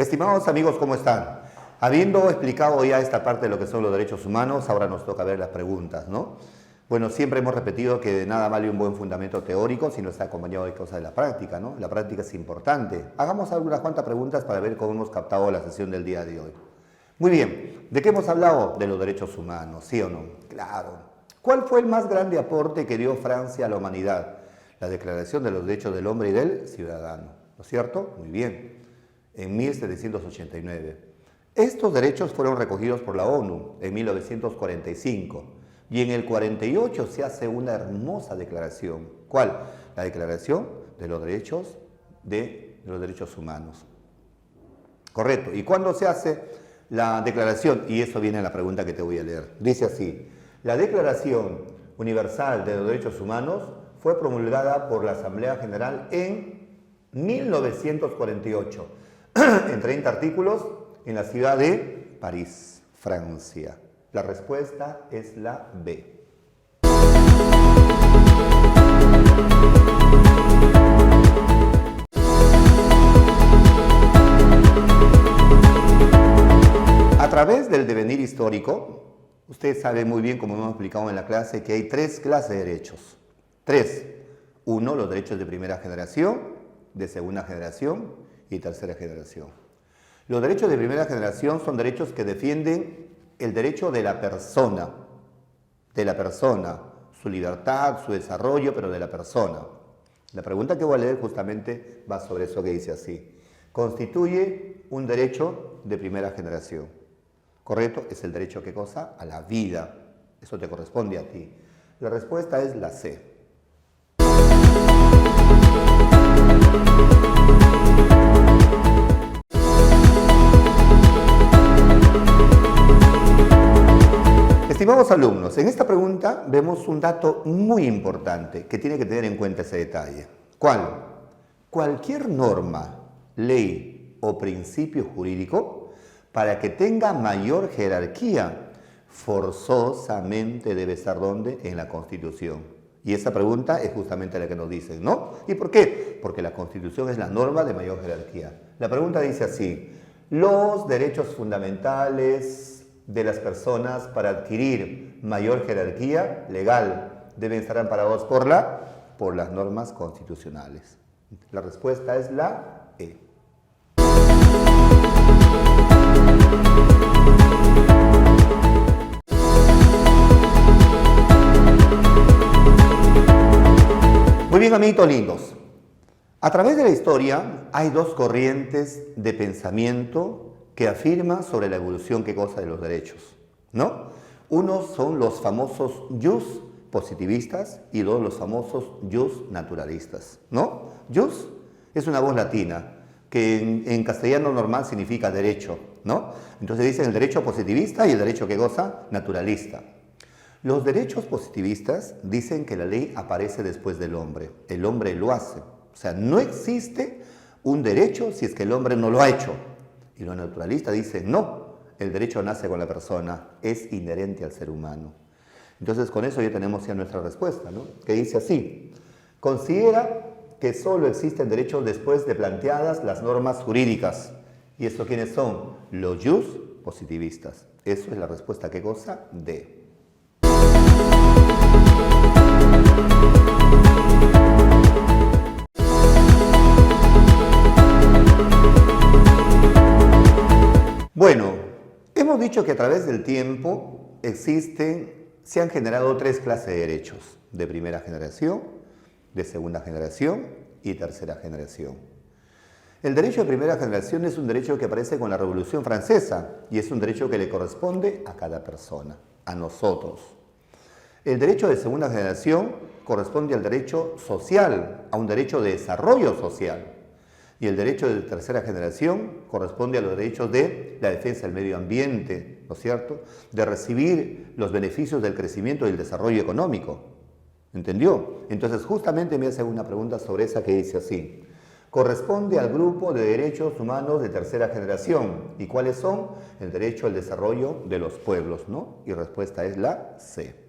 Estimados amigos, ¿cómo están? Habiendo explicado ya esta parte de lo que son los derechos humanos, ahora nos toca ver las preguntas, ¿no? Bueno, siempre hemos repetido que de nada vale un buen fundamento teórico si no está acompañado de cosas de la práctica, ¿no? La práctica es importante. Hagamos algunas cuantas preguntas para ver cómo hemos captado la sesión del día de hoy. Muy bien, ¿de qué hemos hablado? De los derechos humanos, ¿sí o no? Claro. ¿Cuál fue el más grande aporte que dio Francia a la humanidad? La Declaración de los Derechos del Hombre y del Ciudadano, ¿no es cierto? Muy bien, en 1789. Estos derechos fueron recogidos por la ONU en 1945 y en el 48 se hace una hermosa declaración. ¿Cuál? La Declaración de los Derechos Humanos. Correcto. ¿Y cuándo se hace la declaración? Y eso viene en la pregunta que te voy a leer. Dice así: la Declaración Universal de los Derechos Humanos fue promulgada por la Asamblea General en 1948, en 30 artículos, en la ciudad de París, Francia. La respuesta es la B. A través del devenir histórico, usted sabe muy bien, como hemos explicado en la clase, que hay tres clases de derechos. Tres. Uno, los derechos de primera generación, de segunda generación y tercera generación. Los derechos de primera generación son derechos que defienden el derecho de la persona, su libertad, su desarrollo, pero de la persona. La pregunta que voy a leer justamente va sobre eso que dice así: constituye un derecho de primera generación. ¿Correcto? Es el derecho, ¿qué cosa? A la vida. Eso te corresponde a ti. La respuesta es la C. Estimados alumnos, en esta pregunta vemos un dato muy importante que tiene que tener en cuenta ese detalle. ¿Cuál? Cualquier norma, ley o principio jurídico, para que tenga mayor jerarquía, forzosamente debe estar ¿dónde? En la Constitución. Y esa pregunta es justamente la que nos dicen, ¿no? ¿Y por qué? Porque la Constitución es la norma de mayor jerarquía. La pregunta dice así: los derechos fundamentales de las personas para adquirir mayor jerarquía legal deben estar amparados por las normas constitucionales. La respuesta es la E. Muy bien, amiguitos lindos. A través de la historia hay dos corrientes de pensamiento que afirma sobre la evolución, ¿qué cosa? De los derechos, ¿no? Unos son los famosos jus positivistas y dos los famosos jus naturalistas, ¿no? Jus es una voz latina que en castellano normal significa derecho, ¿no? Entonces dicen el derecho positivista y el derecho, ¿qué cosa? Naturalista. Los derechos positivistas dicen que la ley aparece después del hombre, el hombre lo hace, o sea, no existe un derecho si es que el hombre no lo ha hecho. Y los naturalistas dicen, no, el derecho nace con la persona, es inherente al ser humano. Entonces, con eso ya tenemos ya nuestra respuesta, ¿no? Que dice así: considera que solo existen derechos después de planteadas las normas jurídicas. ¿Y esto quiénes son? Los jus positivistas. Eso es la respuesta, ¿qué cosa? D. Bueno, hemos dicho que a través del tiempo se han generado tres clases de derechos: de primera generación, de segunda generación y tercera generación. El derecho de primera generación es un derecho que aparece con la Revolución Francesa y es un derecho que le corresponde a cada persona, a nosotros. El derecho de segunda generación corresponde al derecho social, a un derecho de desarrollo social. Y el derecho de tercera generación corresponde a los derechos de la defensa del medio ambiente, ¿no es cierto? De recibir los beneficios del crecimiento y el desarrollo económico. ¿Entendió? Entonces, justamente me hace una pregunta sobre esa que dice así: corresponde al grupo de derechos humanos de tercera generación. ¿Y cuáles son? El derecho al desarrollo de los pueblos, ¿no? Y respuesta es la C.